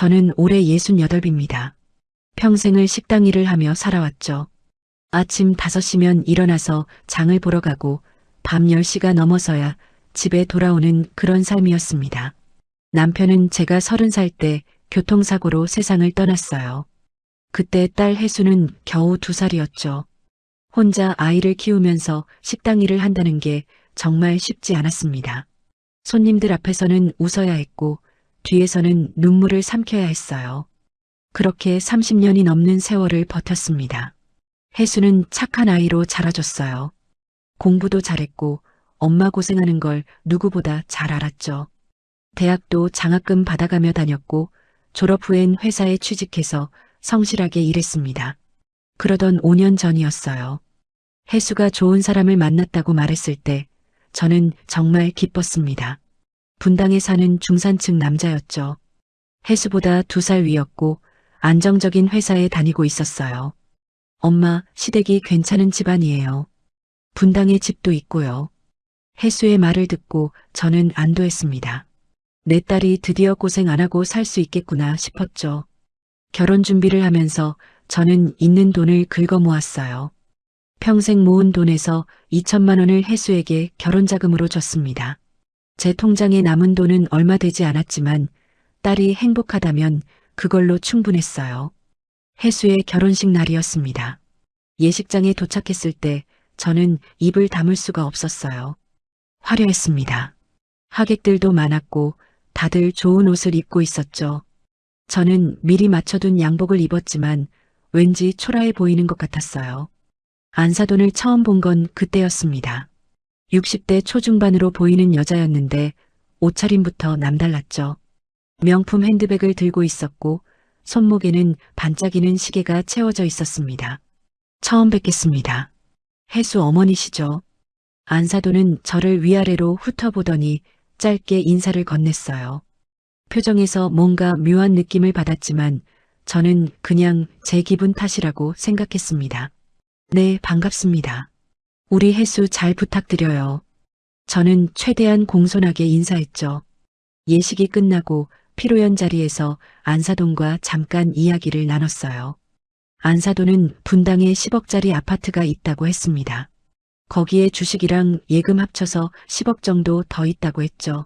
저는 올해 68입니다. 평생을 식당 일을 하며 살아왔죠. 아침 5시면 일어나서 장을 보러 가고 밤 10시가 넘어서야 집에 돌아오는 그런 삶이었습니다. 남편은 제가 30살 때 교통사고로 세상을 떠났어요. 그때 딸 혜수는 겨우 2살이었죠. 혼자 아이를 키우면서 식당 일을 한다는 게 정말 쉽지 않았습니다. 손님들 앞에서는 웃어야 했고 뒤에서는 눈물을 삼켜야 했어요. 그렇게 30년이 넘는 세월을 버텼습니다. 혜수는 착한 아이로 자라줬어요. 공부도 잘했고 엄마 고생하는 걸 누구보다 잘 알았죠. 대학도 장학금 받아가며 다녔고 졸업 후엔 회사에 취직해서 성실하게 일했습니다. 그러던 5년 전이었어요. 혜수가 좋은 사람을 만났다고 말했을 때 저는 정말 기뻤습니다. 분당에 사는 중산층 남자였죠. 혜수보다 2살 위였고 안정적인 회사에 다니고 있었어요. 엄마, 시댁이 괜찮은 집안이에요. 분당에 집도 있고요. 혜수의 말을 듣고 저는 안도했습니다. 내 딸이 드디어 고생 안 하고 살 수 있겠구나 싶었죠. 결혼 준비를 하면서 저는 있는 돈을 긁어 모았어요. 평생 모은 돈에서 2천만 원을 혜수에게 결혼자금으로 줬습니다. 제 통장에 남은 돈은 얼마 되지 않았지만 딸이 행복하다면 그걸로 충분했어요. 혜수의 결혼식 날이었습니다. 예식장에 도착했을 때 저는 입을 다물 수가 없었어요. 화려했습니다. 하객들도 많았고 다들 좋은 옷을 입고 있었죠. 저는 미리 맞춰둔 양복을 입었지만 왠지 초라해 보이는 것 같았어요. 안사돈을 처음 본 건 그때였습니다. 60대 초중반으로 보이는 여자였는데 옷차림부터 남달랐죠. 명품 핸드백을 들고 있었고 손목에는 반짝이는 시계가 채워져 있었습니다. 처음 뵙겠습니다. 혜수 어머니시죠? 안사돈은 저를 위아래로 훑어보더니 짧게 인사를 건넸어요. 표정에서 뭔가 묘한 느낌을 받았지만 저는 그냥 제 기분 탓이라고 생각했습니다. 네, 반갑습니다. 우리 혜수 잘 부탁드려요. 저는 최대한 공손하게 인사했죠. 예식이 끝나고 피로연 자리에서 안사돈과 잠깐 이야기를 나눴어요. 안사돈은 분당에 10억짜리 아파트가 있다고 했습니다. 거기에 주식이랑 예금 합쳐서 10억 정도 더 있다고 했죠.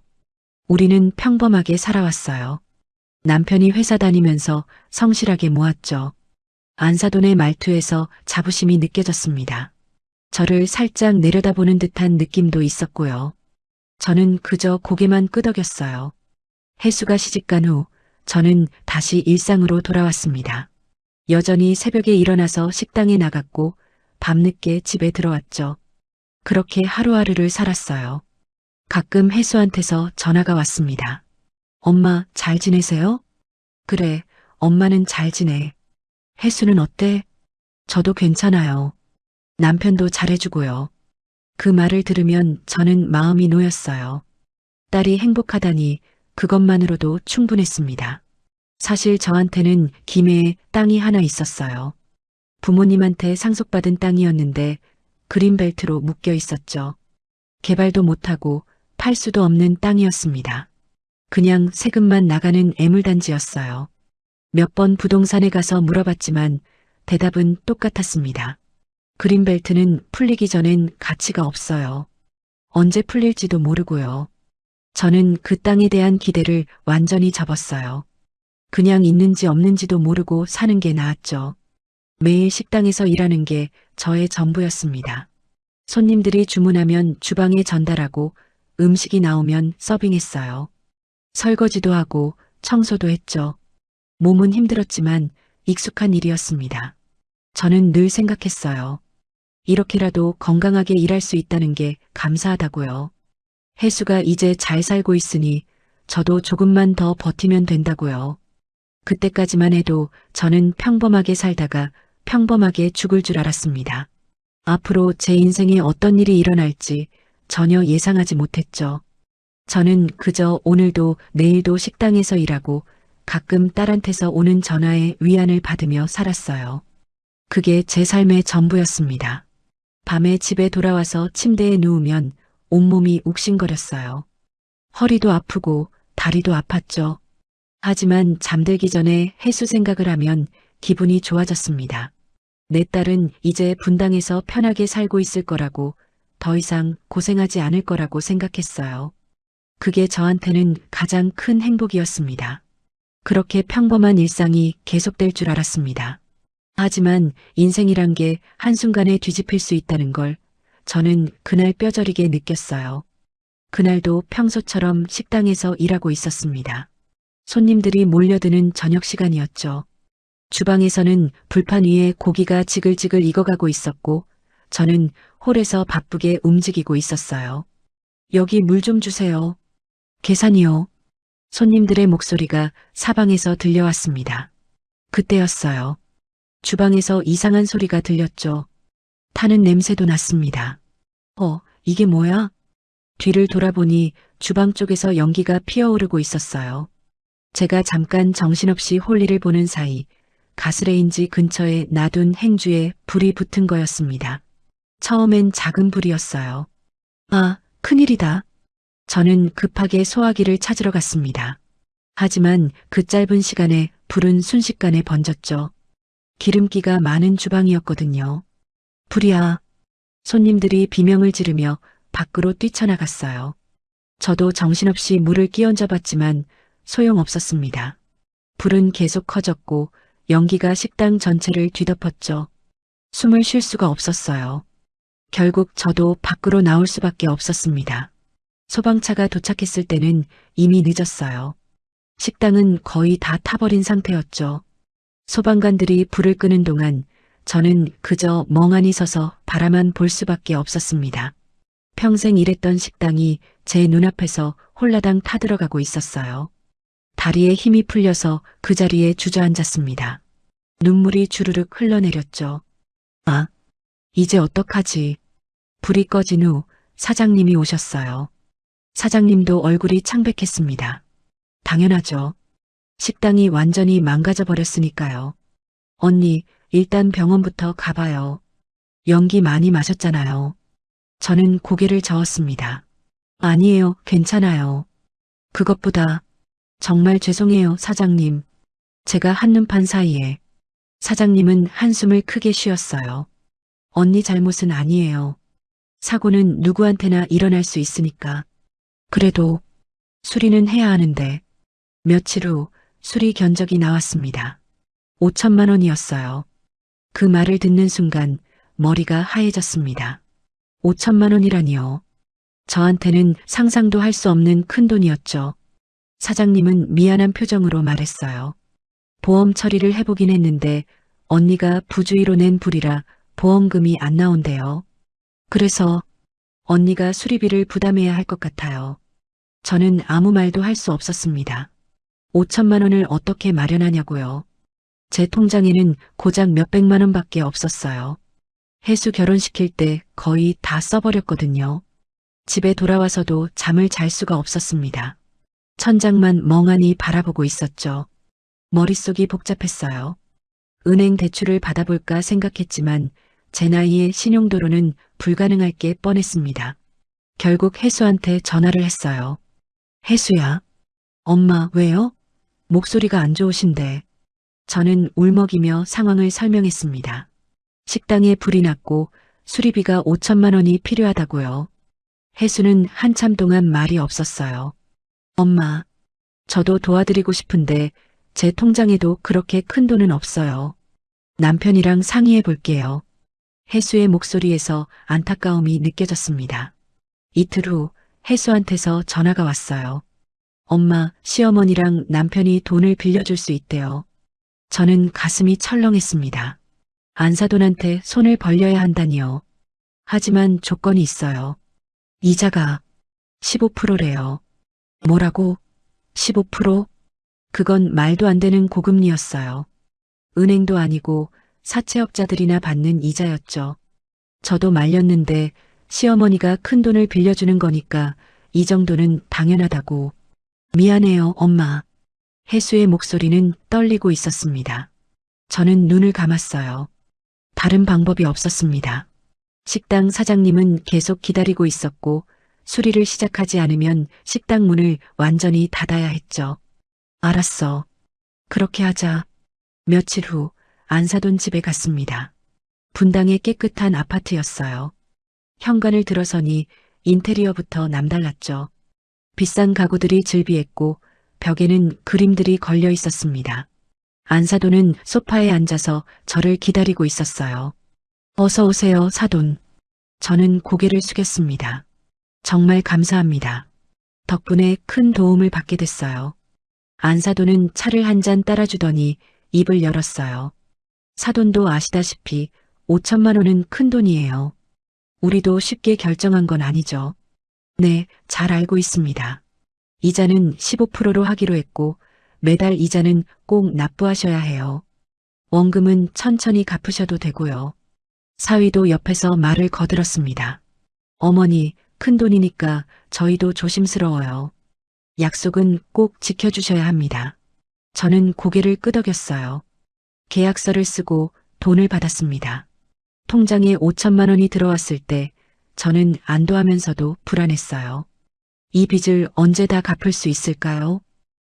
우리는 평범하게 살아왔어요. 남편이 회사 다니면서 성실하게 모았죠. 안사돈의 말투에서 자부심이 느껴졌습니다. 저를 살짝 내려다보는 듯한 느낌도 있었고요. 저는 그저 고개만 끄덕였어요. 혜수가 시집간 후 저는 다시 일상으로 돌아왔습니다. 여전히 새벽에 일어나서 식당에 나갔고 밤늦게 집에 들어왔죠. 그렇게 하루하루를 살았어요. 가끔 혜수한테서 전화가 왔습니다. 엄마, 잘 지내세요? 그래, 엄마는 잘 지내. 혜수는 어때? 저도 괜찮아요. 남편도 잘해주고요. 그 말을 들으면 저는 마음이 놓였어요. 딸이 행복하다니 그것만으로도 충분했습니다. 사실 저한테는 김해에 땅이 하나 있었어요. 부모님한테 상속받은 땅이었는데 그린벨트로 묶여 있었죠. 개발도 못하고 팔 수도 없는 땅이었습니다. 그냥 세금만 나가는 애물단지였어요. 몇 번 부동산에 가서 물어봤지만 대답은 똑같았습니다. 그린벨트는 풀리기 전엔 가치가 없어요. 언제 풀릴지도 모르고요. 저는 그 땅에 대한 기대를 완전히 접었어요. 그냥 있는지 없는지도 모르고 사는 게 나았죠. 매일 식당에서 일하는 게 저의 전부였습니다. 손님들이 주문하면 주방에 전달하고 음식이 나오면 서빙했어요. 설거지도 하고 청소도 했죠. 몸은 힘들었지만 익숙한 일이었습니다. 저는 늘 생각했어요. 이렇게라도 건강하게 일할 수 있다는 게 감사하다고요. 혜수가 이제 잘 살고 있으니 저도 조금만 더 버티면 된다고요. 그때까지만 해도 저는 평범하게 살다가 평범하게 죽을 줄 알았습니다. 앞으로 제 인생에 어떤 일이 일어날지 전혀 예상하지 못했죠. 저는 그저 오늘도 내일도 식당에서 일하고 가끔 딸한테서 오는 전화에 위안을 받으며 살았어요. 그게 제 삶의 전부였습니다. 밤에 집에 돌아와서 침대에 누우면 온몸이 욱신거렸어요. 허리도 아프고 다리도 아팠죠. 하지만 잠들기 전에 해수 생각을 하면 기분이 좋아졌습니다. 내 딸은 이제 분당에서 편하게 살고 있을 거라고, 더 이상 고생하지 않을 거라고 생각했어요. 그게 저한테는 가장 큰 행복이었습니다. 그렇게 평범한 일상이 계속될 줄 알았습니다. 하지만 인생이란 게 한순간에 뒤집힐 수 있다는 걸 저는 그날 뼈저리게 느꼈어요. 그날도 평소처럼 식당에서 일하고 있었습니다. 손님들이 몰려드는 저녁 시간이었죠. 주방에서는 불판 위에 고기가 지글지글 익어가고 있었고 저는 홀에서 바쁘게 움직이고 있었어요. 여기 물 좀 주세요. 계산이요. 손님들의 목소리가 사방에서 들려왔습니다. 그때였어요. 주방에서 이상한 소리가 들렸죠. 타는 냄새도 났습니다. 이게 뭐야? 뒤를 돌아보니 주방 쪽에서 연기가 피어오르고 있었어요. 제가 잠깐 정신없이 홀리를 보는 사이 가스레인지 근처에 놔둔 행주에 불이 붙은 거였습니다. 처음엔 작은 불이었어요. 아, 큰일이다. 저는 급하게 소화기를 찾으러 갔습니다. 하지만 그 짧은 시간에 불은 순식간에 번졌죠. 기름기가 많은 주방이었거든요. 불이야. 손님들이 비명을 지르며 밖으로 뛰쳐나갔어요. 저도 정신없이 물을 끼얹어 봤지만 소용없었습니다. 불은 계속 커졌고 연기가 식당 전체를 뒤덮었죠. 숨을 쉴 수가 없었어요. 결국 저도 밖으로 나올 수밖에 없었습니다. 소방차가 도착했을 때는 이미 늦었어요. 식당은 거의 다 타버린 상태였죠. 소방관들이 불을 끄는 동안 저는 그저 멍하니 서서 바라만 볼 수밖에 없었습니다. 평생 일했던 식당이 제 눈앞에서 홀라당 타들어가고 있었어요. 다리에 힘이 풀려서 그 자리에 주저앉았습니다. 눈물이 주르륵 흘러내렸죠. 아, 이제 어떡하지? 불이 꺼진 후 사장님이 오셨어요. 사장님도 얼굴이 창백했습니다. 당연하죠. 식당이 완전히 망가져 버렸으니까요. 언니, 일단 병원부터 가봐요. 연기 많이 마셨잖아요. 저는 고개를 저었습니다. 아니에요, 괜찮아요. 그것보다 정말 죄송해요, 사장님. 제가 한눈판 사이에. 사장님은 한숨을 크게 쉬었어요. 언니 잘못은 아니에요. 사고는 누구한테나 일어날 수 있으니까. 그래도 수리는 해야 하는데. 며칠 후 수리 견적이 나왔습니다. 5천만 원이었어요. 그 말을 듣는 순간 머리가 하얘졌습니다. 5천만 원이라니요. 저한테는 상상도 할 수 없는 큰 돈이었죠. 사장님은 미안한 표정으로 말했어요. 보험 처리를 해보긴 했는데 언니가 부주의로 낸 불이라 보험금이 안 나온대요. 그래서 언니가 수리비를 부담해야 할 것 같아요. 저는 아무 말도 할 수 없었습니다. 5천만 원을 어떻게 마련하냐고요. 제 통장에는 고작 몇백만 원밖에 없었어요. 혜수 결혼시킬 때 거의 다 써버렸거든요. 집에 돌아와서도 잠을 잘 수가 없었습니다. 천장만 멍하니 바라보고 있었죠. 머릿속이 복잡했어요. 은행 대출을 받아볼까 생각했지만 제 나이에 신용도로는 불가능할 게 뻔했습니다. 결국 혜수한테 전화를 했어요. 혜수야. 엄마, 왜요? 목소리가 안 좋으신데. 저는 울먹이며 상황을 설명했습니다. 식당에 불이 났고 수리비가 5천만 원이 필요하다고요. 혜수는 한참 동안 말이 없었어요. 엄마, 저도 도와드리고 싶은데 제 통장에도 그렇게 큰 돈은 없어요. 남편이랑 상의해 볼게요. 혜수의 목소리에서 안타까움이 느껴졌습니다. 이틀 후 혜수한테서 전화가 왔어요. 엄마, 시어머니랑 남편이 돈을 빌려줄 수 있대요. 저는 가슴이 철렁했습니다. 안사돈한테 손을 벌려야 한다니요. 하지만 조건이 있어요. 이자가 15%래요. 뭐라고? 15%? 그건 말도 안 되는 고금리였어요. 은행도 아니고 사채업자들이나 받는 이자였죠. 저도 말렸는데 시어머니가 큰 돈을 빌려주는 거니까 이 정도는 당연하다고. 미안해요, 엄마. 혜수의 목소리는 떨리고 있었습니다. 저는 눈을 감았어요. 다른 방법이 없었습니다. 식당 사장님은 계속 기다리고 있었고 수리를 시작하지 않으면 식당 문을 완전히 닫아야 했죠. 알았어. 그렇게 하자. 며칠 후 안사돈 집에 갔습니다. 분당의 깨끗한 아파트였어요. 현관을 들어서니 인테리어부터 남달랐죠. 비싼 가구들이 즐비했고 벽에는 그림들이 걸려 있었습니다. 안사돈은 소파에 앉아서 저를 기다리고 있었어요. 어서 오세요, 사돈. 저는 고개를 숙였습니다. 정말 감사합니다. 덕분에 큰 도움을 받게 됐어요. 안사돈은 차를 한 잔 따라주더니 입을 열었어요. 사돈도 아시다시피 5천만 원은 큰 돈이에요. 우리도 쉽게 결정한 건 아니죠. 네, 잘 알고 있습니다. 이자는 15%로 하기로 했고 매달 이자는 꼭 납부하셔야 해요. 원금은 천천히 갚으셔도 되고요. 사위도 옆에서 말을 거들었습니다. 어머니, 큰 돈이니까 저희도 조심스러워요. 약속은 꼭 지켜주셔야 합니다. 저는 고개를 끄덕였어요. 계약서를 쓰고 돈을 받았습니다. 통장에 5천만 원이 들어왔을 때 저는 안도하면서도 불안했어요. 이 빚을 언제 다 갚을 수 있을까요?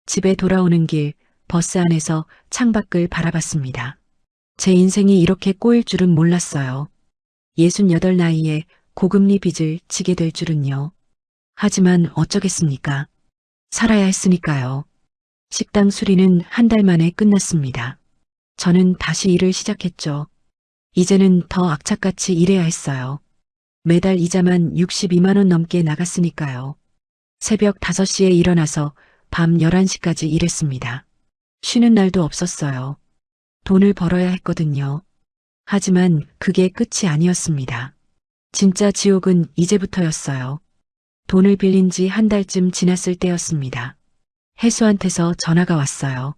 집에 돌아오는 길 버스 안에서 창밖을 바라봤습니다. 제 인생이 이렇게 꼬일 줄은 몰랐어요. 68 나이에 고금리 빚을 지게 될 줄은요. 하지만 어쩌겠습니까? 살아야 했으니까요. 식당 수리는 한 달 만에 끝났습니다. 저는 다시 일을 시작했죠. 이제는 더 악착같이 일해야 했어요. 매달 이자만 62만 원 넘게 나갔으니까요. 새벽 5시에 일어나서 밤 11시까지 일했습니다. 쉬는 날도 없었어요. 돈을 벌어야 했거든요. 하지만 그게 끝이 아니었습니다. 진짜 지옥은 이제부터였어요. 돈을 빌린 지 한 달쯤 지났을 때였습니다. 혜수한테서 전화가 왔어요.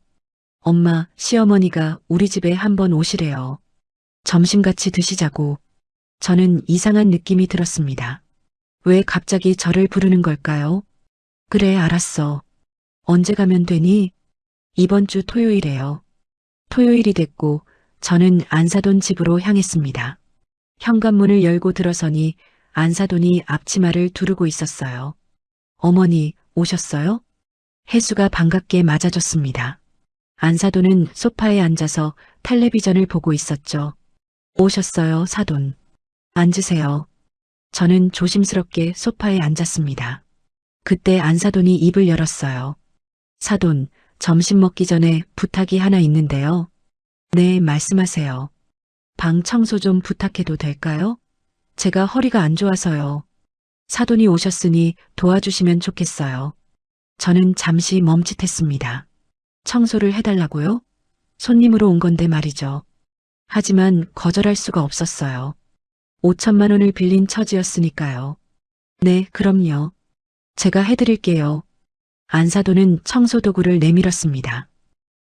엄마, 시어머니가 우리 집에 한번 오시래요. 점심 같이 드시자고. 저는 이상한 느낌이 들었습니다. 왜 갑자기 저를 부르는 걸까요? 그래, 알았어. 언제 가면 되니? 이번 주 토요일에요. 토요일이 됐고 저는 안사돈 집으로 향했습니다. 현관문을 열고 들어서니 안사돈이 앞치마를 두르고 있었어요. 어머니, 오셨어요? 혜수가 반갑게 맞아줬습니다. 안사돈은 소파에 앉아서 텔레비전을 보고 있었죠. 오셨어요, 사돈. 앉으세요. 저는 조심스럽게 소파에 앉았습니다. 그때 안사돈이 입을 열었어요. 사돈, 점심 먹기 전에 부탁이 하나 있는데요. 네, 말씀하세요. 방 청소 좀 부탁해도 될까요? 제가 허리가 안 좋아서요. 사돈이 오셨으니 도와주시면 좋겠어요. 저는 잠시 멈칫했습니다. 청소를 해달라고요? 손님으로 온 건데 말이죠. 하지만 거절할 수가 없었어요. 5천만 원을 빌린 처지였으니까요. 네, 그럼요. 제가 해드릴게요. 안사돈은 청소도구를 내밀었습니다.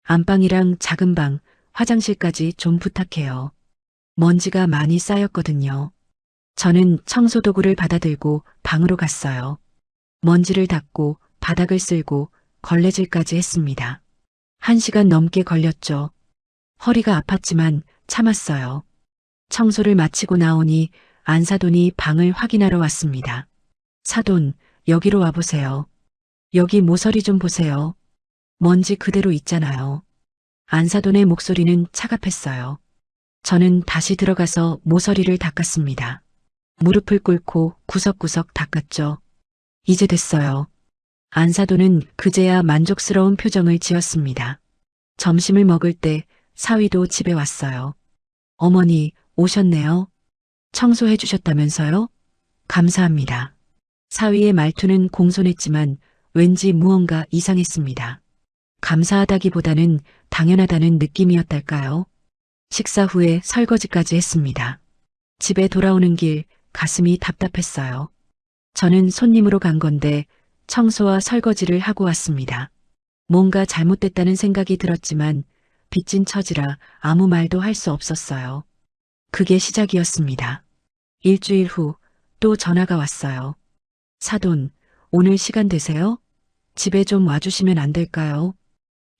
안방이랑 작은 방, 화장실까지 좀 부탁해요. 먼지가 많이 쌓였거든요. 저는 청소도구를 받아들고 방으로 갔어요. 먼지를 닦고 바닥을 쓸고 걸레질까지 했습니다. 1시간 넘게 걸렸죠. 허리가 아팠지만 참았어요. 청소를 마치고 나오니 안사돈이 방을 확인하러 왔습니다. 사돈, 여기로 와보세요. 여기 모서리 좀 보세요. 먼지 그대로 있잖아요. 안사돈의 목소리는 차갑했어요. 저는 다시 들어가서 모서리를 닦았습니다. 무릎을 꿇고 구석구석 닦았죠. 이제 됐어요. 안사돈은 그제야 만족스러운 표정을 지었습니다. 점심을 먹을 때 사위도 집에 왔어요. 어머니, 오셨네요. 청소해 주셨다면서요? 감사합니다. 사위의 말투는 공손했지만 왠지 무언가 이상했습니다. 감사하다기보다는 당연하다는 느낌이었달까요? 식사 후에 설거지까지 했습니다. 집에 돌아오는 길 가슴이 답답했어요. 저는 손님으로 간 건데 청소와 설거지를 하고 왔습니다. 뭔가 잘못됐다는 생각이 들었지만 빚진 처지라 아무 말도 할 수 없었어요. 그게 시작이었습니다. 일주일 후 또 전화가 왔어요. 사돈, 오늘 시간 되세요? 집에 좀 와주시면 안 될까요?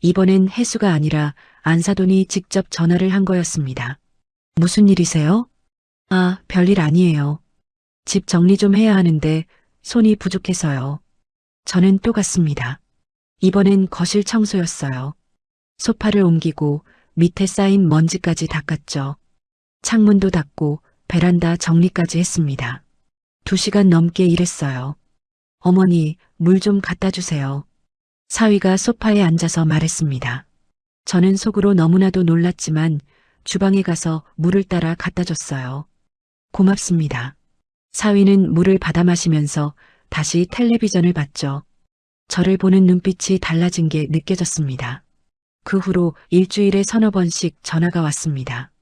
이번엔 혜수가 아니라 안사돈이 직접 전화를 한 거였습니다. 무슨 일이세요? 아, 별일 아니에요. 집 정리 좀 해야 하는데 손이 부족해서요. 저는 또 갔습니다. 이번엔 거실 청소였어요. 소파를 옮기고 밑에 쌓인 먼지까지 닦았죠. 창문도 닫고 베란다 정리까지 했습니다. 2시간 넘게 일했어요. 어머니, 물 좀 갖다 주세요. 사위가 소파에 앉아서 말했습니다. 저는 속으로 너무나도 놀랐지만 주방에 가서 물을 따라 갖다 줬어요. 고맙습니다. 사위는 물을 받아 마시면서 다시 텔레비전을 봤죠. 저를 보는 눈빛이 달라진 게 느껴졌습니다. 그 후로 일주일에 서너 번씩 전화가 왔습니다.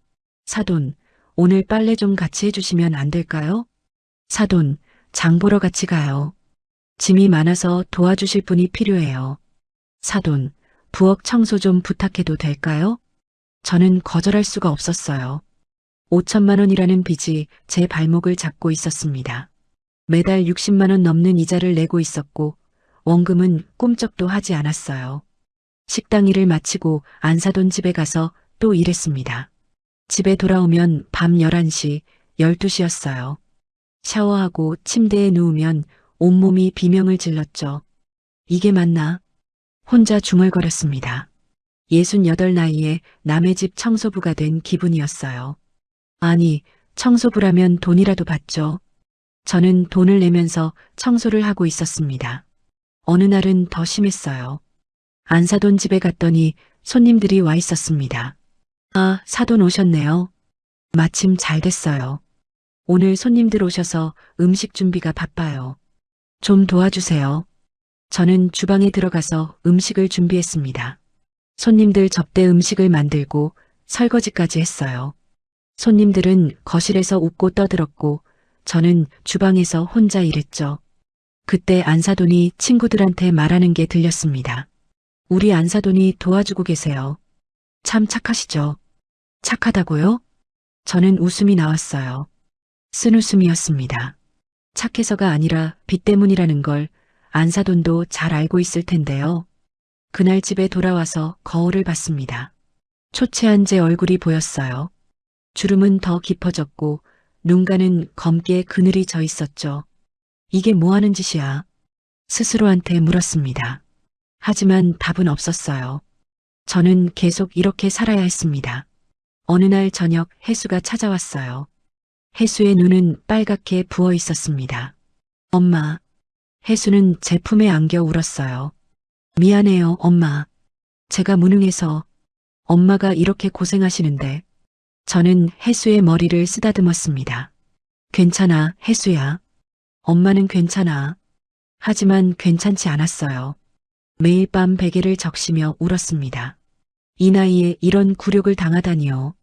사돈, 오늘 빨래 좀 같이 해주시면 안 될까요? 사돈, 장 보러 같이 가요. 짐이 많아서 도와주실 분이 필요해요. 사돈, 부엌 청소 좀 부탁해도 될까요? 저는 거절할 수가 없었어요. 5천만 원이라는 빚이 제 발목을 잡고 있었습니다. 매달 60만 원 넘는 이자를 내고 있었고 원금은 꿈쩍도 하지 않았어요. 식당 일을 마치고 안사돈 집에 가서 또 일했습니다. 집에 돌아오면 밤 11시, 12시였어요. 샤워하고 침대에 누우면 온몸이 비명을 질렀죠. 이게 맞나? 혼자 중얼거렸습니다. 68 나이에 남의 집 청소부가 된 기분이었어요. 아니, 청소부라면 돈이라도 받죠. 저는 돈을 내면서 청소를 하고 있었습니다. 어느 날은 더 심했어요. 안사돈 집에 갔더니 손님들이 와 있었습니다. 아, 사돈 오셨네요. 마침 잘 됐어요. 오늘 손님들 오셔서 음식 준비가 바빠요. 좀 도와주세요. 저는 주방에 들어가서 음식을 준비했습니다. 손님들 접대 음식을 만들고 설거지까지 했어요. 손님들은 거실에서 웃고 떠들었고 저는 주방에서 혼자 일했죠. 그때 안사돈이 친구들한테 말하는 게 들렸습니다. 우리 안사돈이 도와주고 계세요. 참 착하시죠? 착하다고요? 저는 웃음이 나왔어요. 쓴웃음이었습니다. 착해서가 아니라 빚 때문이라는 걸 안사돈도 잘 알고 있을 텐데요. 그날 집에 돌아와서 거울을 봤습니다. 초췌한 제 얼굴이 보였어요. 주름은 더 깊어졌고 눈가는 검게 그늘이 져 있었죠. 이게 뭐 하는 짓이야? 스스로한테 물었습니다. 하지만 답은 없었어요. 저는 계속 이렇게 살아야 했습니다. 어느 날 저녁 혜수가 찾아왔어요. 혜수의 눈은 빨갛게 부어 있었습니다. 엄마. 혜수는 제 품에 안겨 울었어요. 미안해요, 엄마. 제가 무능해서 엄마가 이렇게 고생하시는데. 저는 혜수의 머리를 쓰다듬었습니다. 괜찮아, 혜수야. 엄마는 괜찮아. 하지만 괜찮지 않았어요. 매일 밤 베개를 적시며 울었습니다. 이 나이에 이런 굴욕을 당하다니요.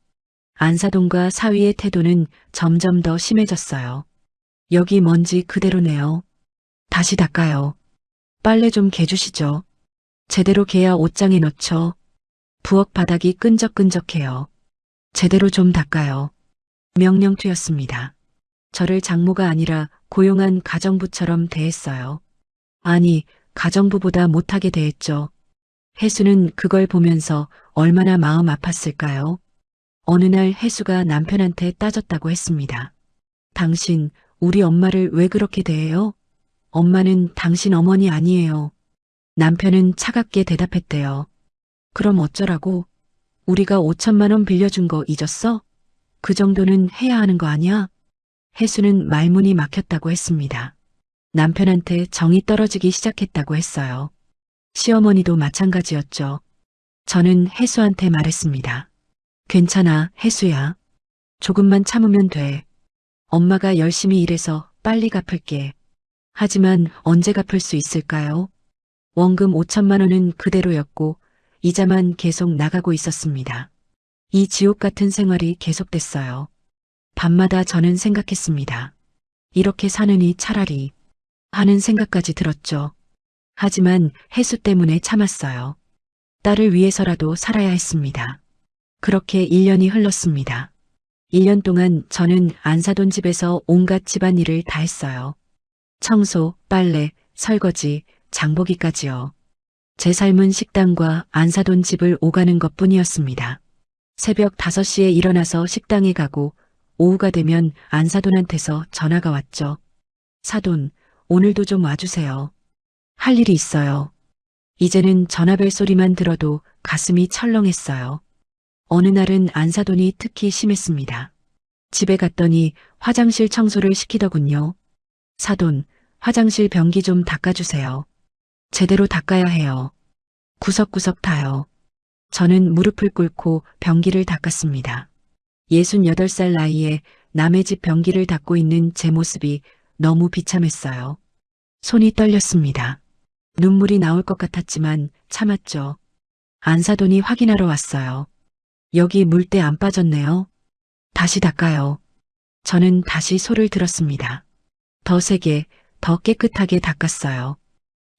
안사돈과 사위의 태도는 점점 더 심해졌어요. 여기 먼지 그대로네요. 다시 닦아요. 빨래 좀 개주시죠. 제대로 개야 옷장에 넣죠. 부엌 바닥이 끈적끈적해요. 제대로 좀 닦아요. 명령투였습니다. 저를 장모가 아니라 고용한 가정부처럼 대했어요. 아니, 가정부보다 못하게 대했죠. 혜수는 그걸 보면서 얼마나 마음 아팠을까요? 어느 날 혜수가 남편한테 따졌다고 했습니다. 당신, 우리 엄마를 왜 그렇게 대해요? 엄마는 당신 어머니 아니에요. 남편은 차갑게 대답했대요. 그럼 어쩌라고? 우리가 5천만 원 빌려준 거 잊었어? 그 정도는 해야 하는 거 아니야? 혜수는 말문이 막혔다고 했습니다. 남편한테 정이 떨어지기 시작했다고 했어요. 시어머니도 마찬가지였죠. 저는 혜수한테 말했습니다. 괜찮아, 혜수야. 조금만 참으면 돼. 엄마가 열심히 일해서 빨리 갚을게. 하지만 언제 갚을 수 있을까요? 원금 5천만 원은 그대로였고 이자만 계속 나가고 있었습니다. 이 지옥 같은 생활이 계속됐어요. 밤마다 저는 생각했습니다. 이렇게 사느니 차라리 하는 생각까지 들었죠. 하지만 혜수 때문에 참았어요. 딸을 위해서라도 살아야 했습니다. 그렇게 1년이 흘렀습니다. 1년 동안 저는 안사돈 집에서 온갖 집안일을 다 했어요. 청소, 빨래, 설거지, 장보기까지요. 제 삶은 식당과 안사돈 집을 오가는 것뿐이었습니다. 새벽 5시에 일어나서 식당에 가고 오후가 되면 안사돈한테서 전화가 왔죠. 사돈, 오늘도 좀 와주세요. 할 일이 있어요. 이제는 전화벨 소리만 들어도 가슴이 철렁했어요. 어느 날은 안사돈이 특히 심했습니다. 집에 갔더니 화장실 청소를 시키더군요. 사돈, 화장실 변기 좀 닦아주세요. 제대로 닦아야 해요. 구석구석 다요. 저는 무릎을 꿇고 변기를 닦았습니다. 68살 나이에 남의 집 변기를 닦고 있는 제 모습이 너무 비참했어요. 손이 떨렸습니다. 눈물이 나올 것 같았지만 참았죠. 안사돈이 확인하러 왔어요. 여기 물때 안 빠졌네요. 다시 닦아요. 저는 다시 소를 들었습니다. 더 세게, 더 깨끗하게 닦았어요.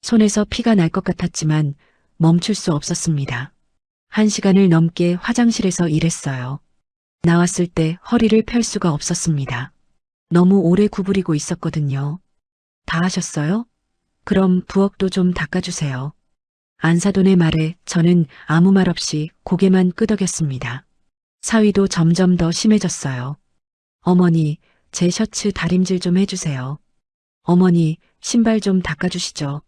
손에서 피가 날 것 같았지만 멈출 수 없었습니다. 1시간을 넘게 화장실에서 일했어요. 나왔을 때 허리를 펼 수가 없었습니다. 너무 오래 구부리고 있었거든요. 다 하셨어요? 그럼 부엌도 좀 닦아주세요. 안사돈의 말에 저는 아무 말 없이 고개만 끄덕였습니다. 사위도 점점 더 심해졌어요. 어머니, 제 셔츠 다림질 좀 해주세요. 어머니, 신발 좀 닦아주시죠.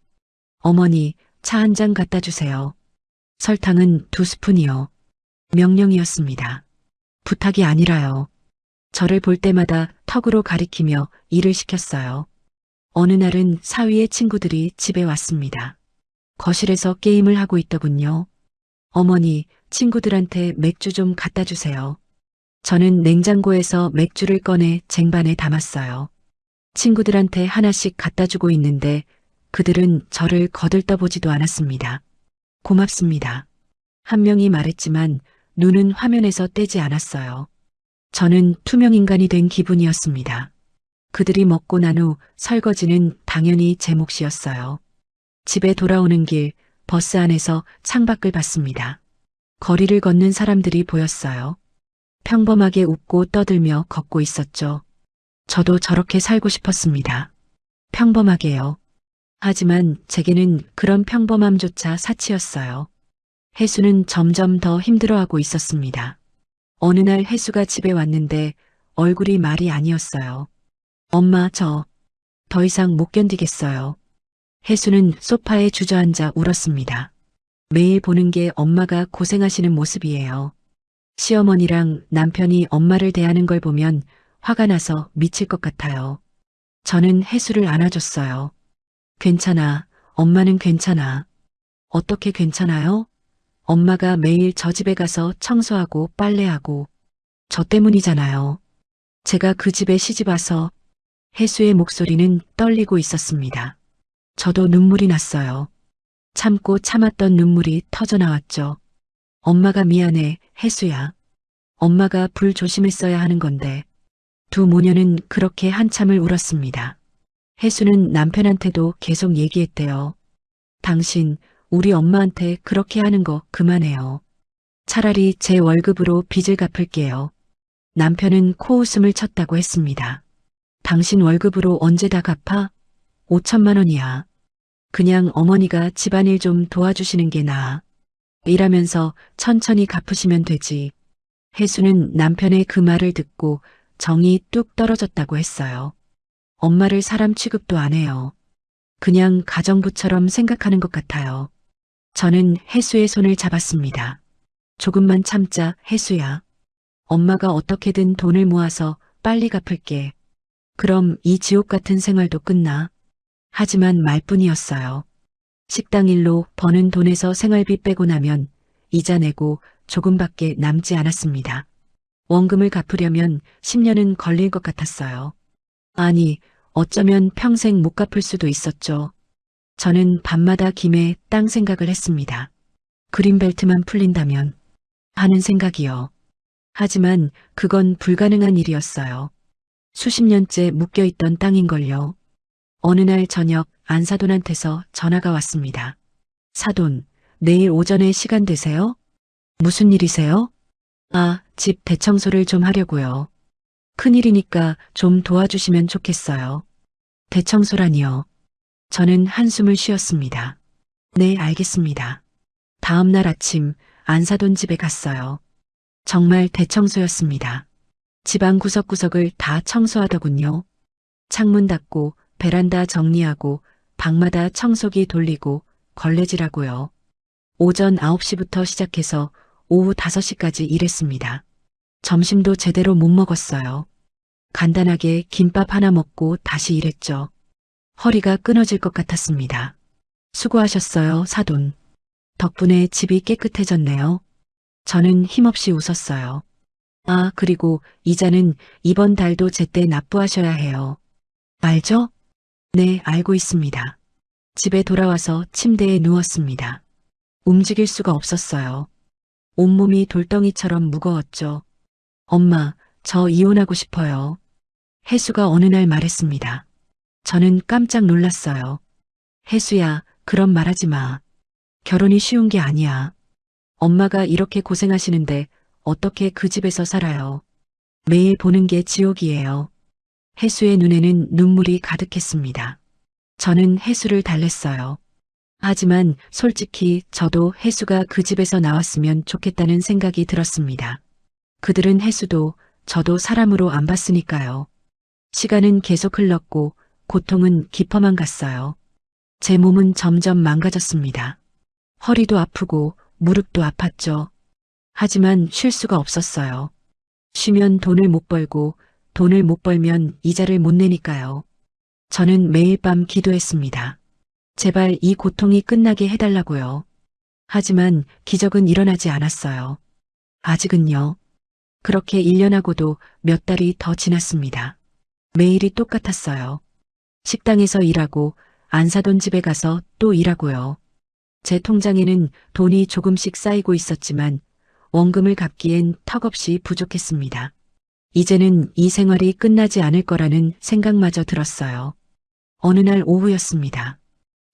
어머니, 차 한 잔 갖다 주세요. 설탕은 2스푼이요. 명령이었습니다. 부탁이 아니라요. 저를 볼 때마다 턱으로 가리키며 일을 시켰어요. 어느 날은 사위의 친구들이 집에 왔습니다. 거실에서 게임을 하고 있더군요. 어머니, 친구들한테 맥주 좀 갖다 주세요. 저는 냉장고에서 맥주를 꺼내 쟁반에 담았어요. 친구들한테 하나씩 갖다 주고 있는데 그들은 저를 거들떠보지도 않았습니다. 고맙습니다. 한 명이 말했지만 눈은 화면에서 떼지 않았어요. 저는 투명인간이 된 기분이었습니다. 그들이 먹고 난 후 설거지는 당연히 제 몫이었어요. 집에 돌아오는 길 버스 안에서 창밖을 봤습니다. 거리를 걷는 사람들이 보였어요. 평범하게 웃고 떠들며 걷고 있었죠. 저도 저렇게 살고 싶었습니다. 평범하게요. 하지만 제게는 그런 평범함조차 사치였어요. 혜수는 점점 더 힘들어하고 있었습니다. 어느 날 혜수가 집에 왔는데 얼굴이 말이 아니었어요. 엄마, 저 더 이상 못 견디겠어요. 혜수는 소파에 주저앉아 울었습니다. 매일 보는 게 엄마가 고생하시는 모습이에요. 시어머니랑 남편이 엄마를 대하는 걸 보면 화가 나서 미칠 것 같아요. 저는 혜수를 안아줬어요. 괜찮아. 엄마는 괜찮아. 어떻게 괜찮아요? 엄마가 매일 저 집에 가서 청소하고 빨래하고 저 때문이잖아요. 제가 그 집에 시집 와서 혜수의 목소리는 떨리고 있었습니다. 저도 눈물이 났어요. 참고 참았던 눈물이 터져 나왔죠. 엄마가 미안해, 혜수야. 엄마가 불 조심했어야 하는 건데. 두 모녀는 그렇게 한참을 울었습니다. 혜수는 남편한테도 계속 얘기했대요. 당신, 우리 엄마한테 그렇게 하는 거 그만해요. 차라리 제 월급으로 빚을 갚을게요. 남편은 코웃음을 쳤다고 했습니다. 당신 월급으로 언제 다 갚아? 5천만 원이야. 그냥 어머니가 집안일 좀 도와주시는 게 나아. 일하면서 천천히 갚으시면 되지. 혜수는 남편의 그 말을 듣고 정이 뚝 떨어졌다고 했어요. 엄마를 사람 취급도 안 해요. 그냥 가정부처럼 생각하는 것 같아요. 저는 혜수의 손을 잡았습니다. 조금만 참자, 혜수야. 엄마가 어떻게든 돈을 모아서 빨리 갚을게. 그럼 이 지옥 같은 생활도 끝나. 하지만 말뿐이었어요. 식당 일로 버는 돈에서 생활비 빼고 나면 이자 내고 조금밖에 남지 않았습니다. 원금을 갚으려면 10년은 걸릴 것 같았어요. 아니, 어쩌면 평생 못 갚을 수도 있었죠. 저는 밤마다 김에 땅 생각을 했습니다. 그린벨트만 풀린다면 하는 생각이요. 하지만 그건 불가능한 일이었어요. 수십 년째 묶여있던 땅인걸요. 어느 날 저녁 안사돈한테서 전화가 왔습니다. 사돈, 내일 오전에 시간 되세요? 무슨 일이세요? 아, 집 대청소를 좀 하려고요. 큰일이니까 좀 도와주시면 좋겠어요. 대청소라니요. 저는 한숨을 쉬었습니다. 네, 알겠습니다. 다음 날 아침 안사돈 집에 갔어요. 정말 대청소였습니다. 집안 구석구석을 다 청소하더군요. 창문 닫고 베란다 정리하고 방마다 청소기 돌리고 걸레질하고요. 오전 9시부터 시작해서 오후 5시까지 일했습니다. 점심도 제대로 못 먹었어요. 간단하게 김밥 하나 먹고 다시 일했죠. 허리가 끊어질 것 같았습니다. 수고하셨어요, 사돈. 덕분에 집이 깨끗해졌네요. 저는 힘없이 웃었어요. 아, 그리고 이자는 이번 달도 제때 납부하셔야 해요. 알죠? 네, 알고 있습니다. 집에 돌아와서 침대에 누웠습니다. 움직일 수가 없었어요. 온몸이 돌덩이처럼 무거웠죠. 엄마, 저 이혼하고 싶어요. 혜수가 어느 날 말했습니다. 저는 깜짝 놀랐어요. 혜수야, 그런 말하지 마. 결혼이 쉬운 게 아니야. 엄마가 이렇게 고생하시는데 어떻게 그 집에서 살아요. 매일 보는 게 지옥이에요. 혜수의 눈에는 눈물이 가득했습니다. 저는 혜수를 달랬어요. 하지만 솔직히 저도 혜수가 그 집에서 나왔으면 좋겠다는 생각이 들었습니다. 그들은 혜수도 저도 사람으로 안 봤으니까요. 시간은 계속 흘렀고 고통은 깊어만 갔어요. 제 몸은 점점 망가졌습니다. 허리도 아프고 무릎도 아팠죠. 하지만 쉴 수가 없었어요. 쉬면 돈을 못 벌고 돈을 못 벌면 이자를 못 내니까요. 저는 매일 밤 기도했습니다. 제발 이 고통이 끝나게 해달라고요. 하지만 기적은 일어나지 않았어요. 아직은요. 그렇게 1년하고도 몇 달이 더 지났습니다. 매일이 똑같았어요. 식당에서 일하고 안 사돈 집에 가서 또 일하고요. 제 통장에는 돈이 조금씩 쌓이고 있었지만 원금을 갚기엔 턱없이 부족했습니다. 이제는 이 생활이 끝나지 않을 거라는 생각마저 들었어요. 어느 날 오후였습니다.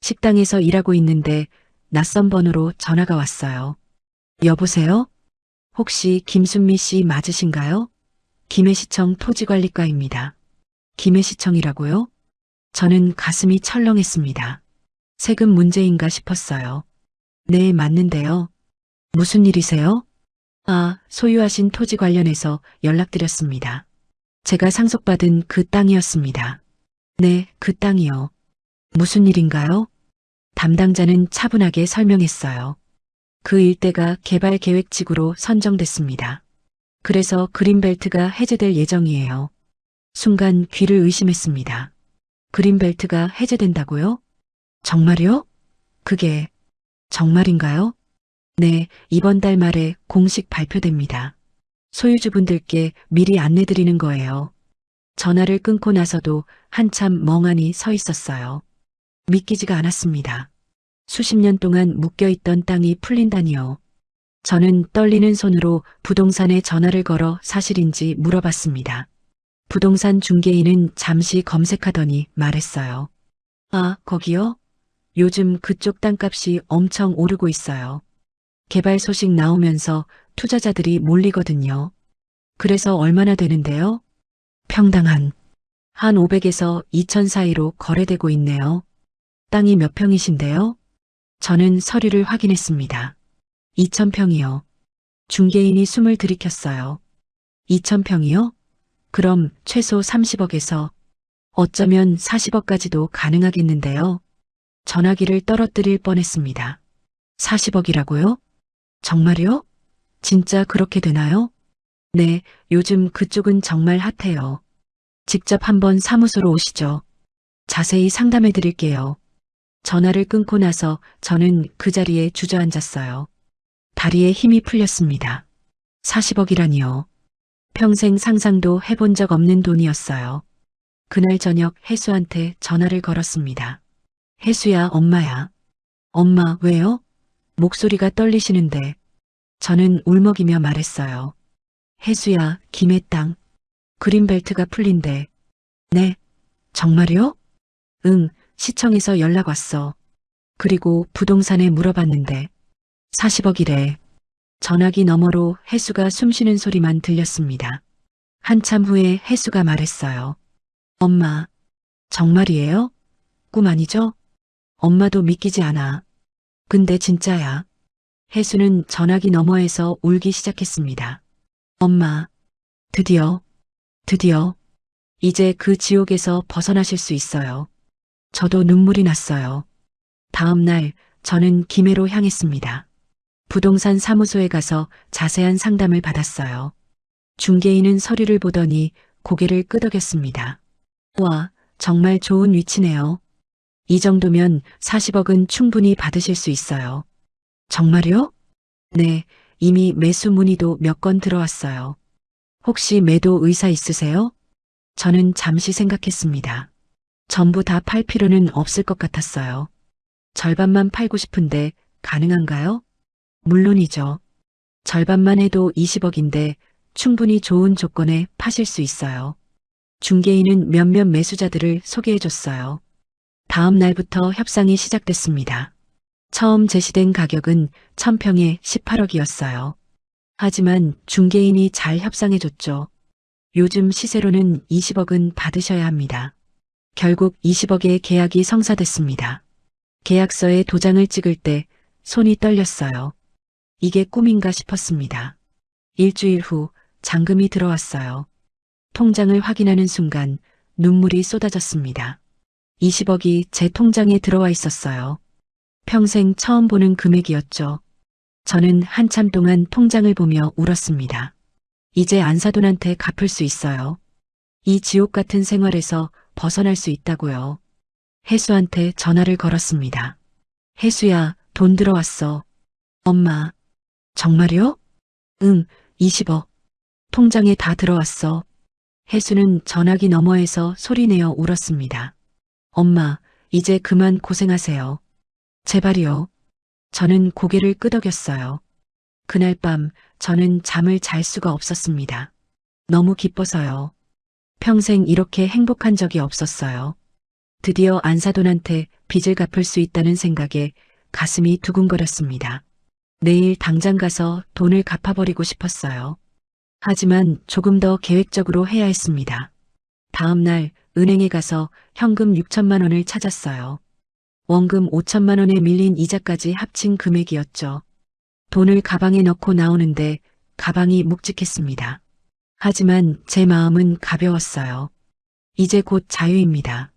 식당에서 일하고 있는데 낯선 번호로 전화가 왔어요. 여보세요? 혹시 김순미 씨 맞으신가요? 김해시청 토지관리과입니다. 김해시청이라고요? 저는 가슴이 철렁했습니다. 세금 문제인가 싶었어요. 네, 맞는데요. 무슨 일이세요? 아, 소유하신 토지 관련해서 연락드렸습니다. 제가 상속받은 그 땅이었습니다. 네, 그 땅이요. 무슨 일인가요? 담당자는 차분하게 설명했어요. 그 일대가 개발계획지구로 선정됐습니다. 그래서 그린벨트가 해제될 예정이에요. 순간 귀를 의심했습니다. 그린벨트가 해제된다고요? 정말요? 그게 정말인가요? 네, 이번 달 말에 공식 발표됩니다. 소유주분들께 미리 안내드리는 거예요. 전화를 끊고 나서도 한참 멍하니 서 있었어요. 믿기지가 않았습니다. 수십 년 동안 묶여있던 땅이 풀린다니요. 저는 떨리는 손으로 부동산에 전화를 걸어 사실인지 물어봤습니다. 부동산 중개인은 잠시 검색하더니 말했어요. 아, 거기요? 요즘 그쪽 땅값이 엄청 오르고 있어요. 개발 소식 나오면서 투자자들이 몰리거든요. 그래서 얼마나 되는데요? 평당 한 500에서 2천 사이로 거래되고 있네요. 땅이 몇 평이신데요? 저는 서류를 확인했습니다. 2,000평이요. 중개인이 숨을 들이켰어요. 2,000평이요? 그럼 최소 30억에서 어쩌면 40억까지도 가능하겠는데요. 전화기를 떨어뜨릴 뻔했습니다. 40억이라고요? 정말요? 진짜 그렇게 되나요? 네, 요즘 그쪽은 정말 핫해요. 직접 한번 사무소로 오시죠. 자세히 상담해 드릴게요. 전화를 끊고 나서 저는 그 자리에 주저앉았어요. 다리에 힘이 풀렸습니다. 40억이라니요. 평생 상상도 해본 적 없는 돈이었어요. 그날 저녁 혜수한테 전화를 걸었습니다. 혜수야, 엄마야. 엄마, 왜요? 목소리가 떨리시는데. 저는 울먹이며 말했어요. 혜수야, 김해 땅. 그린벨트가 풀린대. 네, 정말요? 응, 시청에서 연락 왔어. 그리고 부동산에 물어봤는데 40억이래. 전화기 너머로 혜수가 숨쉬는 소리만 들렸습니다. 한참 후에 혜수가 말했어요. 엄마, 정말이에요? 꿈 아니죠? 엄마도 믿기지 않아. 근데 진짜야. 혜수는 전화기 너머에서 울기 시작했습니다. 엄마, 드디어, 이제 그 지옥에서 벗어나실 수 있어요. 저도 눈물이 났어요. 다음 날 저는 김해로 향했습니다. 부동산 사무소에 가서 자세한 상담을 받았어요. 중개인은 서류를 보더니 고개를 끄덕였습니다. 와, 정말 좋은 위치네요. 이 정도면 40억은 충분히 받으실 수 있어요. 정말요? 네, 이미 매수 문의도 몇 건 들어왔어요. 혹시 매도 의사 있으세요? 저는 잠시 생각했습니다. 전부 다 팔 필요는 없을 것 같았어요. 절반만 팔고 싶은데 가능한가요? 물론이죠. 절반만 해도 20억인데 충분히 좋은 조건에 파실 수 있어요. 중개인은 몇몇 매수자들을 소개해줬어요. 다음 날부터 협상이 시작됐습니다. 처음 제시된 가격은 1000평에 18억이었어요. 하지만 중개인이 잘 협상해줬죠. 요즘 시세로는 20억은 받으셔야 합니다. 결국 20억의 계약이 성사됐습니다. 계약서에 도장을 찍을 때 손이 떨렸어요. 이게 꿈인가 싶었습니다. 일주일 후 잔금이 들어왔어요. 통장을 확인하는 순간 눈물이 쏟아졌습니다. 20억이 제 통장에 들어와 있었어요. 평생 처음 보는 금액이었죠. 저는 한참 동안 통장을 보며 울었습니다. 이제 안사돈한테 갚을 수 있어요. 이 지옥 같은 생활에서 벗어날 수 있다고요. 혜수한테 전화를 걸었습니다. 혜수야, 돈 들어왔어. 엄마. 정말요? 응, 20억. 통장에 다 들어왔어. 혜수는 전화기 너머에서 소리내어 울었습니다. 엄마, 이제 그만 고생하세요. 제발이요. 저는 고개를 끄덕였어요. 그날 밤 저는 잠을 잘 수가 없었습니다. 너무 기뻐서요. 평생 이렇게 행복한 적이 없었어요. 드디어 안사돈한테 빚을 갚을 수 있다는 생각에 가슴이 두근거렸습니다. 내일 당장 가서 돈을 갚아버리고 싶었어요. 하지만 조금 더 계획적으로 해야 했습니다. 다음 날 은행에 가서 현금 6천만 원을 찾았어요. 원금 5천만 원에 밀린 이자까지 합친 금액이었죠. 돈을 가방에 넣고 나오는데 가방이 묵직했습니다. 하지만 제 마음은 가벼웠어요. 이제 곧 자유입니다.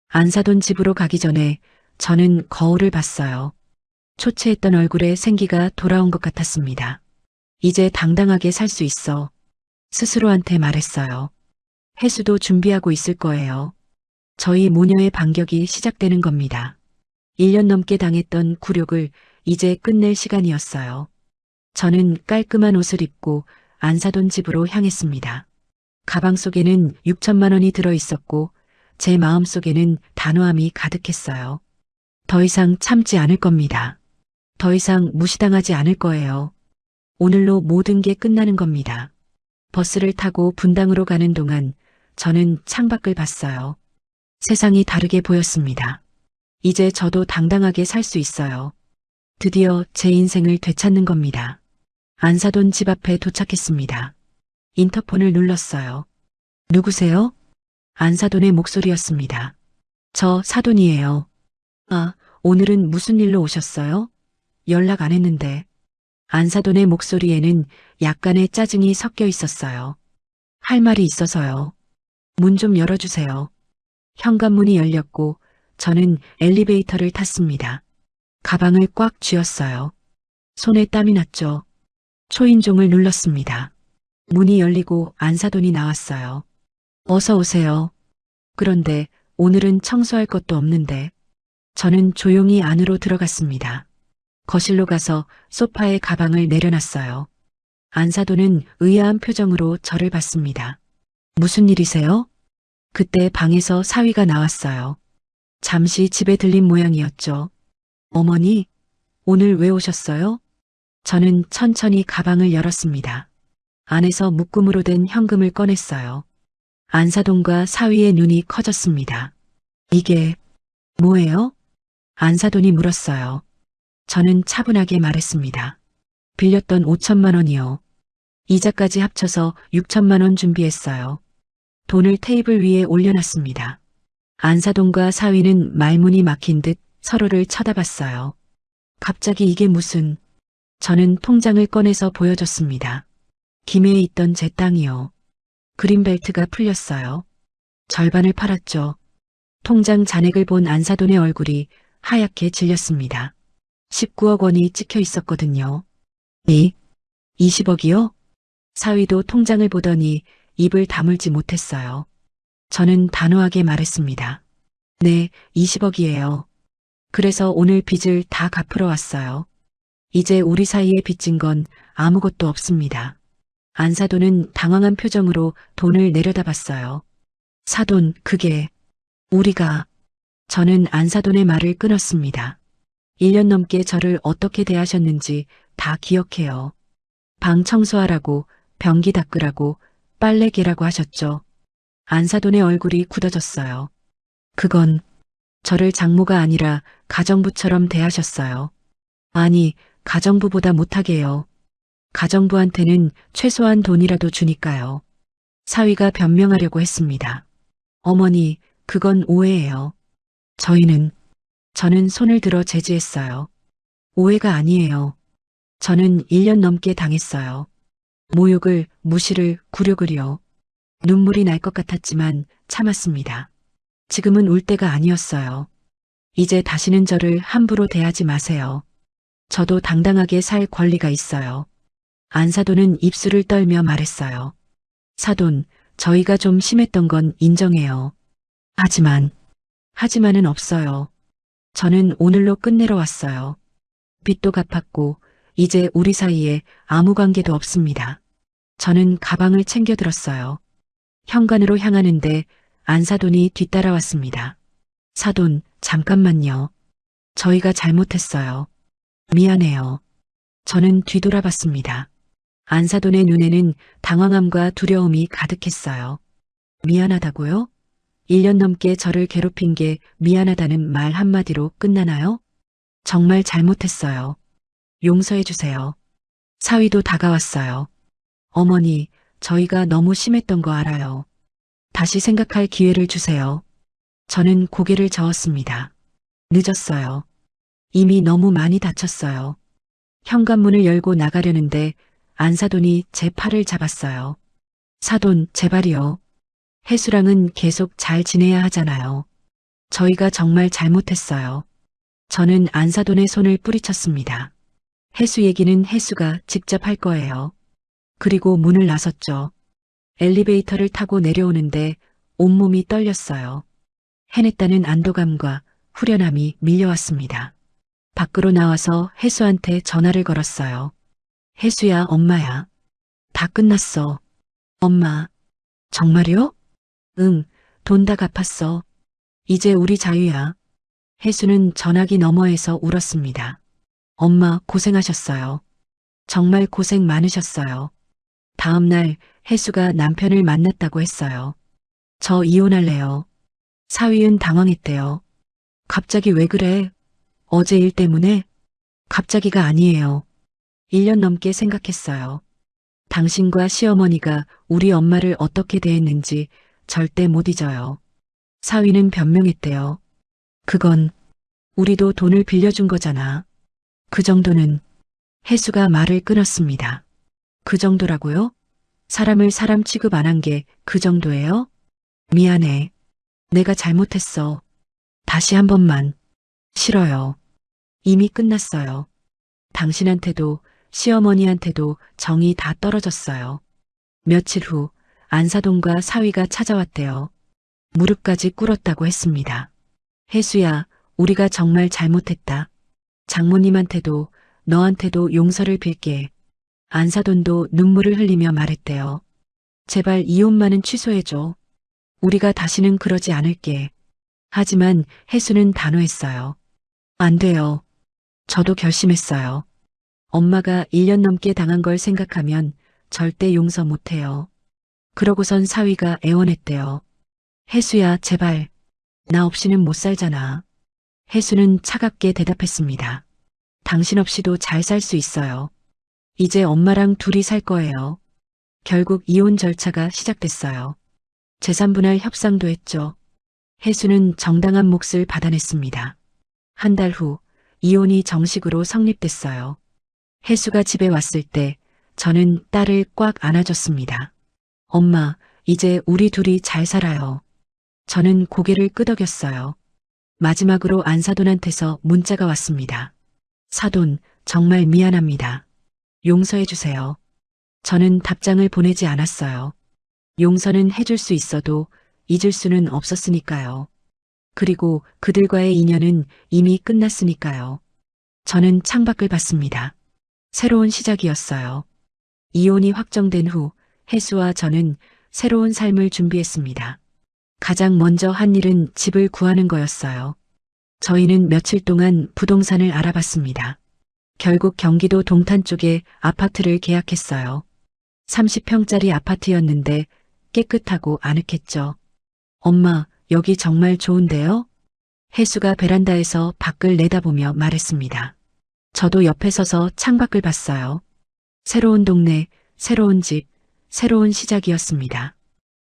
안사돈 집으로 가기 전에 저는 거울을 봤어요. 초췌했던 얼굴에 생기가 돌아온 것 같았습니다. 이제 당당하게 살 수 있어. 스스로한테 말했어요. 혜수도 준비하고 있을 거예요. 저희 모녀의 반격이 시작되는 겁니다. 1년 넘게 당했던 굴욕을 이제 끝낼 시간이었어요. 저는 깔끔한 옷을 입고 안사돈 집으로 향했습니다. 가방 속에는 6천만 원이 들어 있었고 제 마음 속에는 단호함이 가득했어요. 더 이상 참지 않을 겁니다. 더 이상 무시당하지 않을 거예요. 오늘로 모든 게 끝나는 겁니다. 버스를 타고 분당으로 가는 동안 저는 창밖을 봤어요. 세상이 다르게 보였습니다. 이제 저도 당당하게 살 수 있어요. 드디어 제 인생을 되찾는 겁니다. 안사돈 집 앞에 도착했습니다. 인터폰을 눌렀어요. 누구세요? 안사돈의 목소리였습니다. 저 사돈이에요. 아, 오늘은 무슨 일로 오셨어요? 연락 안 했는데. 안사돈의 목소리에는 약간의 짜증이 섞여 있었어요. 할 말이 있어서요. 문 좀 열어주세요. 현관문이 열렸고 저는 엘리베이터를 탔습니다. 가방을 꽉 쥐었어요. 손에 땀이 났죠. 초인종을 눌렀습니다. 문이 열리고 안사돈이 나왔어요. 어서 오세요. 그런데 오늘은 청소할 것도 없는데. 저는 조용히 안으로 들어갔습니다. 거실로 가서 소파에 가방을 내려놨어요. 안사돈은 의아한 표정으로 저를 봤습니다. 무슨 일이세요? 그때 방에서 사위가 나왔어요. 잠시 집에 들린 모양이었죠. 어머니, 오늘 왜 오셨어요? 저는 천천히 가방을 열었습니다. 안에서 묶음으로 된 현금을 꺼냈어요. 안사돈과 사위의 눈이 커졌습니다. 이게 뭐예요? 안사돈이 물었어요. 저는 차분하게 말했습니다. 빌렸던 5천만 원이요. 이자까지 합쳐서 6천만 원 준비했어요. 돈을 테이블 위에 올려놨습니다. 안사돈과 사위는 말문이 막힌 듯 서로를 쳐다봤어요. 갑자기 이게 무슨... 저는 통장을 꺼내서 보여줬습니다. 김해에 있던 제 땅이요. 그린벨트가 풀렸어요. 절반을 팔았죠. 통장 잔액을 본 안사돈의 얼굴이 하얗게 질렸습니다. 19억 원이 찍혀 있었거든요. 네? 20억이요? 사위도 통장을 보더니 입을 다물지 못했어요. 저는 단호하게 말했습니다. 네, 20억이에요. 그래서 오늘 빚을 다 갚으러 왔어요. 이제 우리 사이에 빚진 건 아무것도 없습니다. 안사돈은 당황한 표정으로 돈을 내려다봤어요. 사돈, 그게 우리가 저는 안사돈의 말을 끊었습니다. 1년 넘게 저를 어떻게 대하셨는지 다 기억해요. 방 청소하라고, 변기 닦으라고, 빨래 개라고 하셨죠. 안사돈의 얼굴이 굳어졌어요. 그건 저를 장모가 아니라 가정부처럼 대하셨어요. 아니, 가정부보다 못하게요. 가정부한테는 최소한 돈이라도 주니까요. 사위가 변명하려고 했습니다. 어머니, 그건 오해예요. 저는 손을 들어 제지했어요. 오해가 아니에요. 저는 1년 넘게 당했어요. 모욕을, 무시를, 굴욕을요. 눈물이 날 것 같았지만 참았습니다. 지금은 울 때가 아니었어요. 이제 다시는 저를 함부로 대하지 마세요. 저도 당당하게 살 권리가 있어요. 안사돈은 입술을 떨며 말했어요. 사돈, 저희가 좀 심했던 건 인정해요. 하지만은 없어요. 저는 오늘로 끝내러 왔어요. 빚도 갚았고 이제 우리 사이에 아무 관계도 없습니다. 저는 가방을 챙겨 들었어요. 현관으로 향하는데 안사돈이 뒤따라왔습니다. 사돈, 잠깐만요. 저희가 잘못했어요. 미안해요. 저는 뒤돌아봤습니다. 안사돈의 눈에는 당황함과 두려움이 가득했어요. 미안하다고요? 1년 넘게 저를 괴롭힌 게 미안하다는 말 한마디로 끝나나요? 정말 잘못했어요. 용서해 주세요. 사위도 다가왔어요. 어머니, 저희가 너무 심했던 거 알아요. 다시 생각할 기회를 주세요. 저는 고개를 저었습니다. 늦었어요. 이미 너무 많이 다쳤어요. 현관문을 열고 나가려는데 안사돈이 제 팔을 잡았어요. 사돈, 제발이요. 혜수랑은 계속 잘 지내야 하잖아요. 저희가 정말 잘못했어요. 저는 안사돈의 손을 뿌리쳤습니다. 혜수 얘기는 혜수가 직접 할 거예요. 그리고 문을 나섰죠. 엘리베이터를 타고 내려오는데 온몸이 떨렸어요. 해냈다는 안도감과 후련함이 밀려왔습니다. 밖으로 나와서 혜수한테 전화를 걸었어요. 혜수야, 엄마야. 다 끝났어. 엄마. 정말요? 응, 돈 다 갚았어. 이제 우리 자유야. 혜수는 전화기 너머에서 울었습니다. 엄마, 고생하셨어요. 정말 고생 많으셨어요. 다음 날 혜수가 남편을 만났다고 했어요. 저 이혼할래요. 사위은 당황했대요. 갑자기 왜 그래? 어제 일 때문에? 갑자기가 아니에요. 1년 넘게 생각했어요. 당신과 시어머니가 우리 엄마를 어떻게 대했는지 절대 못 잊어요. 사위는 변명했대요. 그건 우리도 돈을 빌려준 거잖아. 그 정도는. 혜수가 말을 끊었습니다. 그 정도라고요? 사람을 사람 취급 안 한 게 그 정도예요? 미안해. 내가 잘못했어. 다시 한 번만. 싫어요. 이미 끝났어요. 당신한테도 시어머니한테도 정이 다 떨어졌어요. 며칠 후 안사돈과 사위가 찾아왔대요. 무릎까지 꿇었다고 했습니다. 혜수야, 우리가 정말 잘못했다. 장모님한테도 너한테도 용서를 빌게. 안사돈도 눈물을 흘리며 말했대요. 제발 이혼만은 취소해줘. 우리가 다시는 그러지 않을게. 하지만 혜수는 단호했어요. 안 돼요. 저도 결심했어요. 엄마가 1년 넘게 당한 걸 생각하면 절대 용서 못해요. 그러고선 사위가 애원했대요. 혜수야, 제발. 나 없이는 못 살잖아. 혜수는 차갑게 대답했습니다. 당신 없이도 잘 살 수 있어요. 이제 엄마랑 둘이 살 거예요. 결국 이혼 절차가 시작됐어요. 재산분할 협상도 했죠. 혜수는 정당한 몫을 받아냈습니다. 한 달 후 이혼이 정식으로 성립됐어요. 혜수가 집에 왔을 때 저는 딸을 꽉 안아줬습니다. 엄마, 이제 우리 둘이 잘 살아요. 저는 고개를 끄덕였어요. 마지막으로 안사돈한테서 문자가 왔습니다. 사돈, 정말 미안합니다. 용서해 주세요. 저는 답장을 보내지 않았어요. 용서는 해줄 수 있어도 잊을 수는 없었으니까요. 그리고 그들과의 인연은 이미 끝났으니까요. 저는 창밖을 봤습니다. 새로운 시작이었어요. 이혼이 확정된 후 혜수와 저는 새로운 삶을 준비했습니다. 가장 먼저 한 일은 집을 구하는 거였어요. 저희는 며칠 동안 부동산을 알아봤습니다. 결국 경기도 동탄 쪽에 아파트를 계약했어요. 30평짜리 아파트였는데 깨끗하고 아늑했죠. 엄마, 여기 정말 좋은데요? 혜수가 베란다에서 밖을 내다보며 말했습니다. 저도 옆에 서서 창밖을 봤어요. 새로운 동네, 새로운 집, 새로운 시작이었습니다.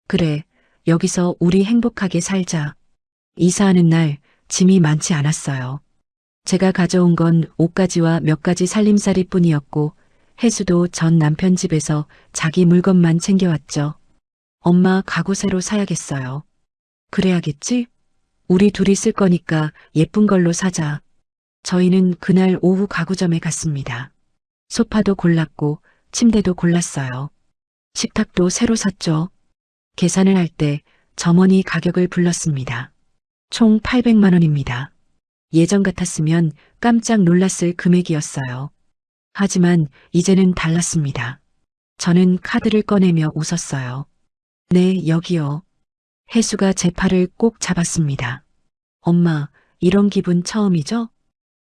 그래, 여기서 우리 행복하게 살자. 이사하는 날 짐이 많지 않았어요. 제가 가져온 건 옷가지와 몇 가지 살림살이 뿐이었고 혜수도 전 남편 집에서 자기 물건만 챙겨왔죠. 엄마 가구 새로 사야겠어요. 그래야겠지? 우리 둘이 쓸 거니까 예쁜 걸로 사자. 저희는 그날 오후 가구점에 갔습니다. 소파도 골랐고 침대도 골랐어요. 식탁도 새로 샀죠. 계산을 할 때 점원이 가격을 불렀습니다. 총 800만 원입니다. 예전 같았으면 깜짝 놀랐을 금액이었어요. 하지만 이제는 달랐습니다. 저는 카드를 꺼내며 웃었어요. 네, 여기요. 혜수가 제 팔을 꼭 잡았습니다. 엄마, 이런 기분 처음이죠?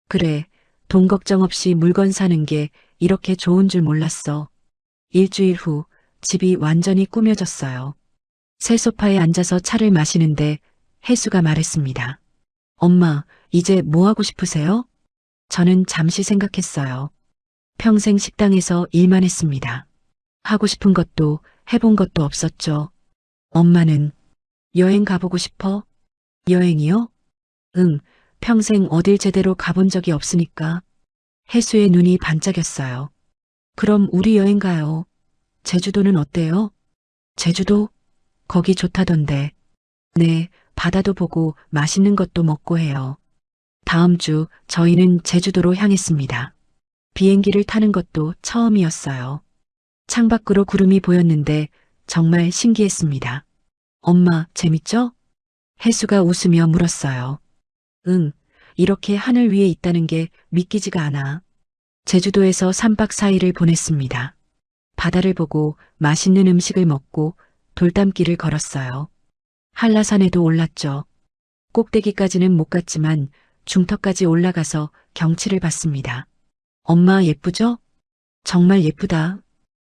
그래, 돈 걱정 없이 물건 사는 게 이렇게 좋은 줄 몰랐어. 일주일 후 집이 완전히 꾸며졌어요. 새 소파에 앉아서 차를 마시는데 혜수가 말했습니다. 엄마, 이제 뭐 하고 싶으세요? 저는 잠시 생각했어요. 평생 식당에서 일만 했습니다. 하고 싶은 것도 해본 것도 없었죠. 엄마는 여행 가보고 싶어? 여행이요? 응, 평생 어딜 제대로 가본 적이 없으니까. 혜수의 눈이 반짝였어요. 그럼 우리 여행 가요. 제주도는 어때요? 제주도? 거기 좋다던데. 네, 바다도 보고 맛있는 것도 먹고 해요. 다음 주 저희는 제주도로 향했습니다. 비행기를 타는 것도 처음이었어요. 창밖으로 구름이 보였는데 정말 신기했습니다. 엄마, 재밌죠? 혜수가 웃으며 물었어요. 응, 이렇게 하늘 위에 있다는 게 믿기지가 않아. 제주도에서 3박 4일을 보냈습니다. 바다를 보고 맛있는 음식을 먹고 돌담길을 걸었어요. 한라산에도 올랐죠. 꼭대기까지는 못 갔지만 중턱까지 올라가서 경치를 봤습니다. 엄마 예쁘죠? 정말 예쁘다.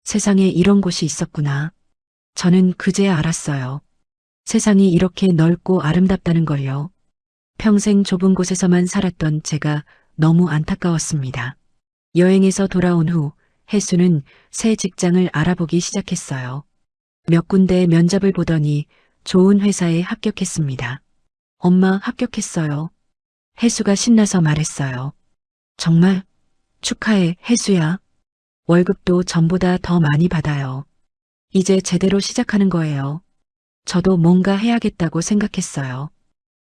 세상에 이런 곳이 있었구나. 저는 그제야 알았어요. 세상이 이렇게 넓고 아름답다는 걸요. 평생 좁은 곳에서만 살았던 제가 너무 안타까웠습니다. 여행에서 돌아온 후 혜수는 새 직장을 알아보기 시작했어요. 몇 군데 면접을 보더니 좋은 회사에 합격했습니다. 엄마 합격했어요. 혜수가 신나서 말했어요. 정말? 축하해, 혜수야. 월급도 전보다 더 많이 받아요. 이제 제대로 시작하는 거예요. 저도 뭔가 해야겠다고 생각했어요.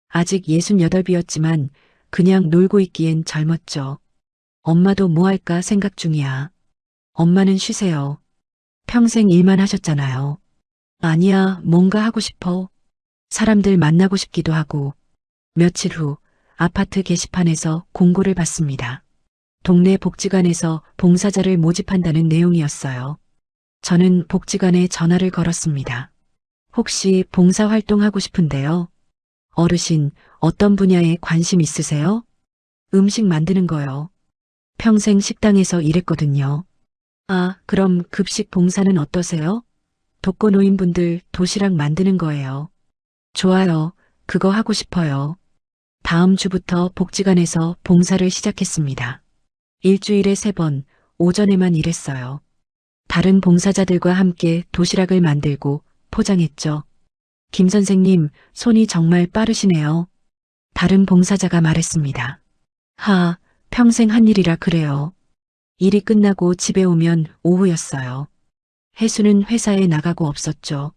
아직 68이었지만 그냥 놀고 있기엔 젊었죠. 엄마도 뭐 할까 생각 중이야. 엄마는 쉬세요. 평생 일만 하셨잖아요. 아니야, 뭔가 하고 싶어. 사람들 만나고 싶기도 하고. 며칠 후 아파트 게시판에서 공고를 봤습니다. 동네 복지관에서 봉사자를 모집한다는 내용이었어요. 저는 복지관에 전화를 걸었습니다. 혹시 봉사활동하고 싶은데요. 어르신, 어떤 분야에 관심 있으세요? 음식 만드는 거요. 평생 식당에서 일했거든요. 아, 그럼 급식 봉사는 어떠세요? 독거노인분들 도시락 만드는 거예요. 좋아요. 그거 하고 싶어요. 다음 주부터 복지관에서 봉사를 시작했습니다. 일주일에 3번, 오전에만 일했어요. 다른 봉사자들과 함께 도시락을 만들고 포장했죠. 김 선생님, 손이 정말 빠르시네요. 다른 봉사자가 말했습니다. 하, 평생 한 일이라 그래요. 일이 끝나고 집에 오면 오후였어요. 혜수는 회사에 나가고 없었죠.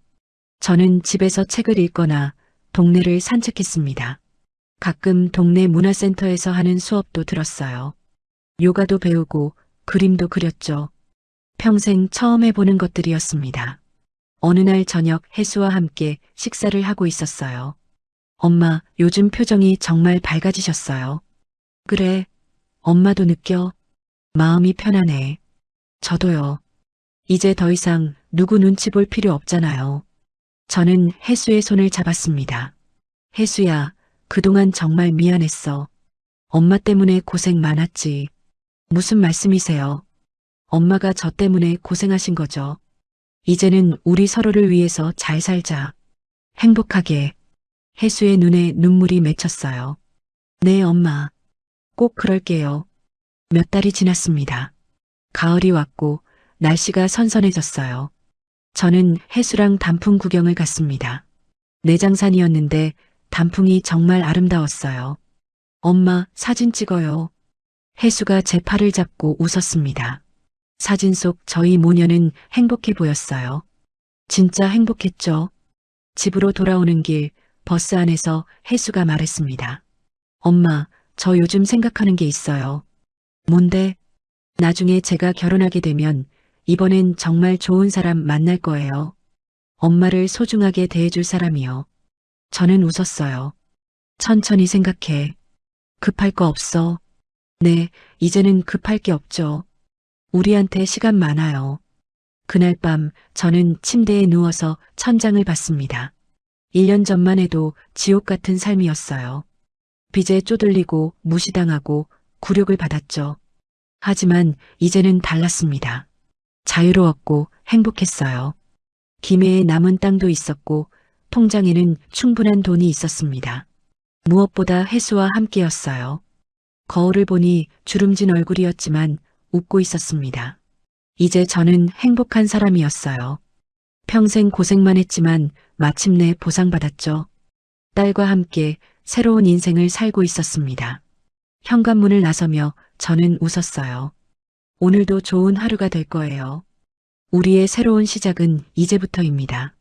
저는 집에서 책을 읽거나 동네를 산책했습니다. 가끔 동네 문화센터에서 하는 수업도 들었어요. 요가도 배우고 그림도 그렸죠. 평생 처음 해보는 것들이었습니다. 어느 날 저녁 혜수와 함께 식사를 하고 있었어요. 엄마, 요즘 표정이 정말 밝아지셨어요. 그래, 엄마도 느껴. 마음이 편하네. 저도요. 이제 더 이상 누구 눈치 볼 필요 없잖아요. 저는 혜수의 손을 잡았습니다. 혜수야, 그동안 정말 미안했어. 엄마 때문에 고생 많았지. 무슨 말씀이세요? 엄마가 저 때문에 고생하신 거죠. 이제는 우리 서로를 위해서 잘 살자. 행복하게. 혜수의 눈에 눈물이 맺혔어요. 네, 엄마. 꼭 그럴게요. 몇 달이 지났습니다. 가을이 왔고 날씨가 선선해졌어요. 저는 혜수랑 단풍 구경을 갔습니다. 내장산이었는데 단풍이 정말 아름다웠어요. 엄마, 사진 찍어요. 혜수가 제 팔을 잡고 웃었습니다. 사진 속 저희 모녀는 행복해 보였어요. 진짜 행복했죠. 집으로 돌아오는 길 버스 안에서 혜수가 말했습니다. 엄마, 저 요즘 생각하는 게 있어요. 뭔데? 나중에 제가 결혼하게 되면 이번엔 정말 좋은 사람 만날 거예요. 엄마를 소중하게 대해줄 사람이요. 저는 웃었어요. 천천히 생각해. 급할 거 없어. 네, 이제는 급할 게 없죠. 우리한테 시간 많아요. 그날 밤 저는 침대에 누워서 천장을 봤습니다. 1년 전만 해도 지옥 같은 삶이었어요. 빚에 쪼들리고 무시당하고 굴욕을 받았죠. 하지만 이제는 달랐습니다. 자유로웠고 행복했어요. 김해에 남은 땅도 있었고 통장에는 충분한 돈이 있었습니다. 무엇보다 혜수와 함께였어요. 거울을 보니 주름진 얼굴이었지만 웃고 있었습니다. 이제 저는 행복한 사람이었어요. 평생 고생만 했지만 마침내 보상받았죠. 딸과 함께 새로운 인생을 살고 있었습니다. 현관문을 나서며 저는 웃었어요. 오늘도 좋은 하루가 될 거예요. 우리의 새로운 시작은 이제부터입니다.